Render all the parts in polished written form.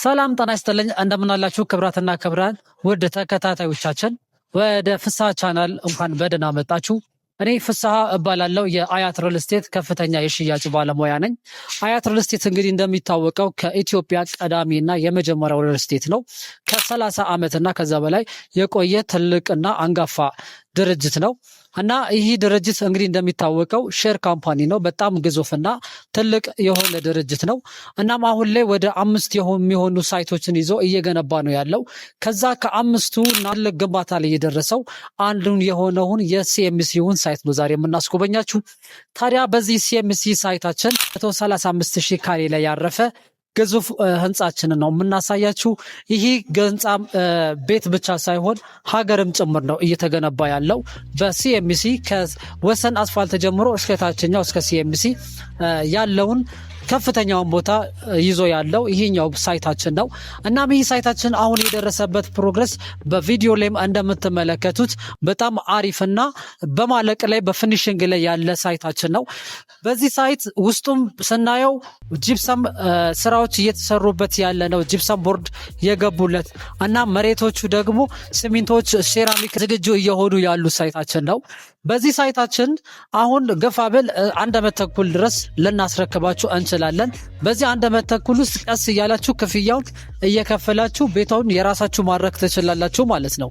ሰላም ጤና ይስጥልኝ እንደምን አላችሁ ክብራትና ክብራን ውድ ተከታታዮቻችን ወደ ፍስሐ ቻናል እንኳን በደህና መጣችሁ። እኔ ፍስሐ እባላለሁ የአያት ሪል ስቴት ከፍተኛ የሽያጭ ባለሙያ ነኝ። አያት ሪል ስቴት እንግዲህ እንደሚታወቀው ከኢትዮጵያ ቀዳሚና የመጀመሪያው ሪል ስቴት ነው። ከ30 ዓመትና ከዛ በላይ የቆየ ትልቅና አንጋፋ ድርጅት ነው እና ይህ ድርጅት እንግዲህ እንደሚታወቀው ሼር ካምፓኒ ነው። በጣም ግዙፍና ትልቅ የሆነ ድርጅት ነው። እናም አሁን ላይ ወደ 5 የሚሆኑ ሳይቶችን ይዞ እየገነባ ነው ያለው። ከዛ ከ5ቱ ትልቅ ግንባታ ላይ የደረሰው አንዱን የሆነውን የሲኤምሲውን ሳይት ነው ዛሬ የምናስጎበኛችሁ። ታዲያ በዚህ ሲኤምሲ ሳይታችን 135,000 ካሬ ላይ ያረፈ ግዙፍ ህንጻችንን ነው የምናሳያችሁ። ይህ ህንጻ ቤት ብቻ ሳይሆን ሀገርም ጭምር ነው እየተገነባ ያለው በሲኤምሲ ከወሰን አስፋልት ጀምሮ እስከ ታችኛው እስከ ሲኤምሲ ያለውን ከፍተኛውን ቦታ ይዞ ያለው ይሄኛው ሳይታችን ነው። እናም ይህ ሳይታችን አሁን የደረሰበት ፕሮግረስ በቪዲዮ ላይም እንደምትመለከቱት በጣም አሪፍና በማለቅ ላይ በፊኒሽንግ ላይ ያለ ሳይታችን ነው። በዚህ ሳይት ውስጡም ስናየው ጂፕሰም ስራዎች እየተሰሩበት ያለ ነው። ጂፕሰም ቦርድ የገቡለት እና መሬቶቹ ደግሞ ሲሚንቶች፣ ሴራሚክ ዝግጁ እየሆኑ ያሉ ሳይታችን ነው። በዚህ ሳይታችን አሁን ገፋብል 1 ዓመት ተኩል ድረስ ልናስረክባችሁ እንችላለን። በዚህ 1 ዓመት ተኩል ውስጥ ቀስ እያላችሁ ክፍያውን እየከፈላችሁ ቤታውን የራሳችሁ ማድረግ ትችላላችሁ ማለት ነው።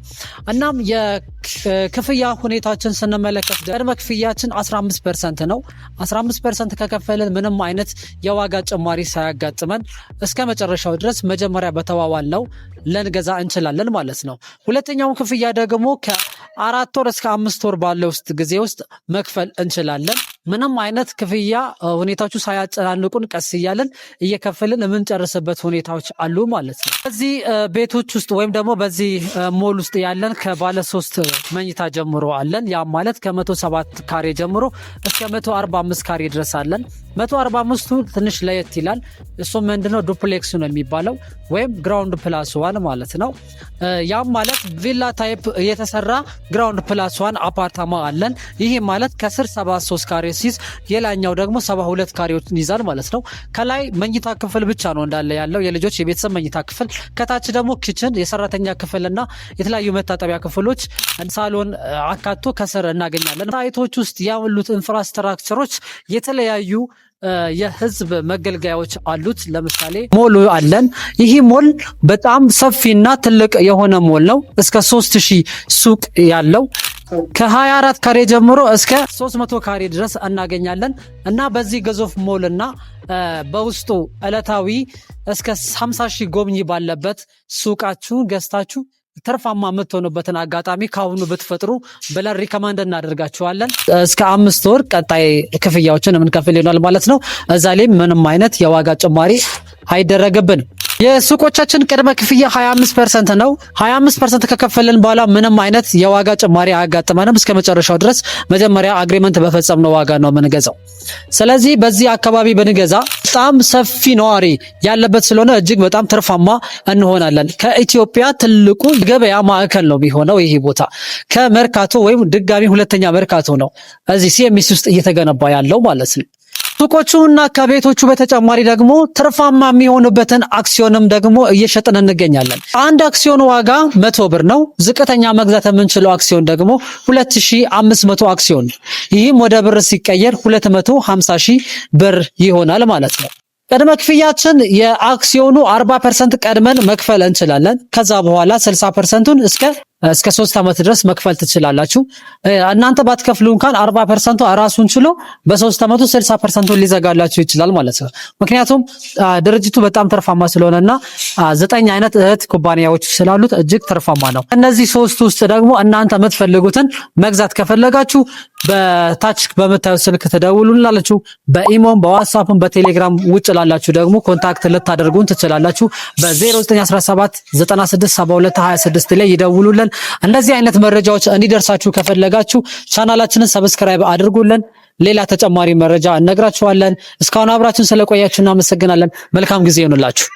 እናም የክፍያ ሁኔታችን ስንመለከት ቅድመ ክፍያችን 15% ነው። 15% ከከፈልን ምንም አይነት የዋጋ ጭማሪ ሳያጋጥመን እስከ መጨረሻው ድረስ መጀመሪያ በተዋዋል ነው ልንገዛ እንችላለን ማለት ነው። ሁለተኛው ክፍያ ደግሞ ከ4 ወር እስከ 5 ወር ባለው ውስጥ ጊዜ ውስጥ መክፈል እንችላለን። ምንም አይነት ክፍያ ሁኔታዎቹ ሳያጨናንቁን ቀስ እያለን እየከፈልን የምንጨርስበት ሁኔታዎች አሉ ማለት ነው። በዚህ ቤቶች ውስጥ ወይም ደግሞ በዚህ ሞል ውስጥ ያለን ከባለ 3 መኝታ ጀምሮ አለን። ያ ማለት ከ107 ካሬ ጀምሮ እስከ 145 ካሬ ድረስ አለን። 145ቱ ትንሽ ለየት ይላል። እሱም ምንድነው ዱፕሌክስ ነው የሚባለው ወይም ግራውንድ ፕላስ 1 ማለት ነው። ያም ማለት ቪላ ታይፕ የተሰራ ግራውንድ ፕላስ 1 አፓርታማ አለን። ይሄ ማለት ከስር 73 ካሬ ሲዝ የላኛው ደግሞ 72 ካሬዎችን ይዛል ማለት ነው። ከላይ መኝታ ክፍል ብቻ ነው እንዳለ ያለው የልጆች የቤተሰብ መኝታ ክፍል፣ ከታች ደግሞ ኪችን፣ የሰራተኛ ክፍልና የተለያዩ መታጠቢያ ክፍሎች፣ ሳሎን አካቶ ከስር እናገኛለን። ሳይቶች ውስጥ ያሉት ኢንፍራስትራክቸሮች የተለያዩ የህዝብ መገልገያዎች አሉት። ለምሳሌ ሞል አለን። ይህ ሞል በጣም ሰፊና ትልቅ የሆነ ሞል ነው። እስከ 3000 ሱቅ ያለው ከ24 ካሬ ጀምሮ እስከ 300 ካሬ ድረስ እናገኛለን እና በዚህ ግዙፍ ሞልና በውስጡ ዕለታዊ እስከ 50,000 ጎብኚ ባለበት ሱቃችሁ ገዝታችሁ ተርፋማ የምትሆኑበትን አጋጣሚ ካሁኑ ብትፈጥሩ ብለን ሪከማንድ እናደርጋችኋለን። እስከ 5 ወር ቀጣይ ክፍያዎችን የምንከፍል ይሆናል ማለት ነው። እዛ ላይ ምንም አይነት የዋጋ ጭማሪ አይደረግብንም። የሱቆቻችን ቅድመ ክፍያ 25% ነው። 25% ከከፈልን በኋላ ምንም አይነት የዋጋ ጭማሪ አያጋጥመንም። እስከ መጨረሻው ድረስ መጀመሪያ አግሪመንት በፈጸምነው ዋጋ ነው የምንገዛው። ስለዚህ በዚህ አካባቢ ብንገዛ በጣም ሰፊ ነዋሪ ያለበት ስለሆነ እጅግ በጣም ትርፋማ እንሆናለን። ከኢትዮጵያ ትልቁ ገበያ ማዕከል ነው የሚሆነው ይሄ ቦታ። ከመርካቶ ወይም ድጋሚ ሁለተኛ መርካቶ ነው እዚህ ሲኤምሲ ውስጥ እየተገነባ ያለው ማለት ነው። ሱቆቹና ከቤቶቹ በተጨማሪ ደግሞ ትርፋማ የሚሆኑበትን አክሲዮንም ደግሞ እየሸጥን እንገኛለን። አንድ አክሲዮን ዋጋ 100 ብር ነው። ዝቅተኛ መግዛት የምንችለው አክሲዮን ደግሞ 2500 አክሲዮን፣ ይህም ወደ ብር ሲቀየር 250,000 ብር ይሆናል ማለት ነው። ቅድመ ክፍያችን የአክሲዮኑ 40% ቀድመን መክፈል እንችላለን። ከዛ በኋላ 60%ን እስከ 3 ዓመት ድረስ መክፈል ትችላላችሁ። እናንተ ባትከፍሉ እንኳን 40% ራሱን ችሎ በ3 ዓመቱ 60%ን ሊዘጋላችሁ ይችላል ማለት ነው። ምክንያቱም ድርጅቱ በጣም ትርፋማ ስለሆነና 9 አይነት እህት ኩባንያዎች ስላሉት እጅግ ትርፋማ ነው። እነዚህ 3 ውስጥ ደግሞ እናንተ የምትፈልጉትን መግዛት ከፈለጋችሁ በታች በመታየው ስልክ ተደውሉላችሁ። በኢሞም በዋትስአፕም በቴሌግራም ውጭ ላላችሁ ደግሞ ኮንታክት ልታደርጉን ትችላላችሁ። በ0917 9672 26 ላይ ይደውሉልን። እንደዚህ አይነት መረጃዎች እንዲደርሳችሁ ከፈለጋችሁ ቻናላችንን ሰብስክራይብ አድርጉልን። ሌላ ተጨማሪ መረጃ እነግራችኋለን። እስካሁን አብራችሁን ስለቆያችሁ እናመሰግናለን። መልካም ጊዜ ይሁንላችሁ።